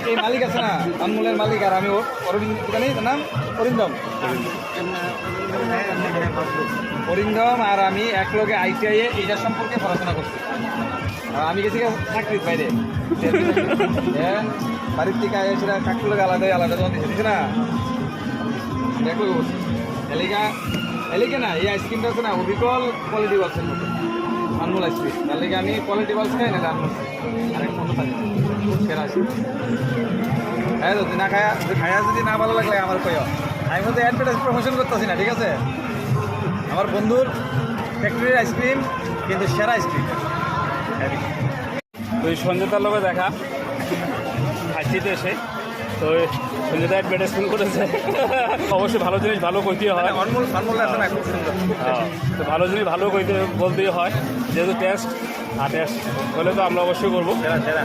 এই মালিক আছে না আনমোলের মালিক, আর আমি অরবিন্দ দোকানে নাম অরিন্দম। অরিন্দম আর আমি একলগে ITI এ এইটার সম্পর্কে পড়াশোনা করছি। আর আমি গেছি চাকরির বাইরে, বাড়ির থেকে সেটা কাকুর আলাদা আলাদা দোকান দিচ্ছে না, দেখো এলিকা না এই আইসক্রিমটা আছে না অবিকল কোয়ালিটি বলছেন আনমোল আইসক্রিম, তার লেগে আমি কোয়ালিটি বলছি খাই না আনমোল আরেক বন্ধু থাকে সেরা আইসক্রিম। হ্যাঁ যদি না খায়া যদি না ভালো লাগলে আমার কই, আমি মধ্যে অ্যাডভার্টাইজ প্রমোশন করতেছি না, ঠিক আছে? আমার বন্ধুর ফ্যাক্টরির আইসক্রিম কিন্তু সেরা আইসক্রিম। তো এই সঞ্জয়তার লোকে দেখা খাইতে এসে তো সঞ্জয়তা অ্যাডভার্টাইজমেন্ট করেছে। অবশ্যই ভালো জিনিস ভালো কইতে হয়, আনমোল আছে না খুব সুন্দর। তো ভালো জিনিস ভালো কইতে বলতেই হয়, যেহেতু টেস্ট আর টেস্ট হলে তো আমরা অবশ্যই করবো। সেরা সেরা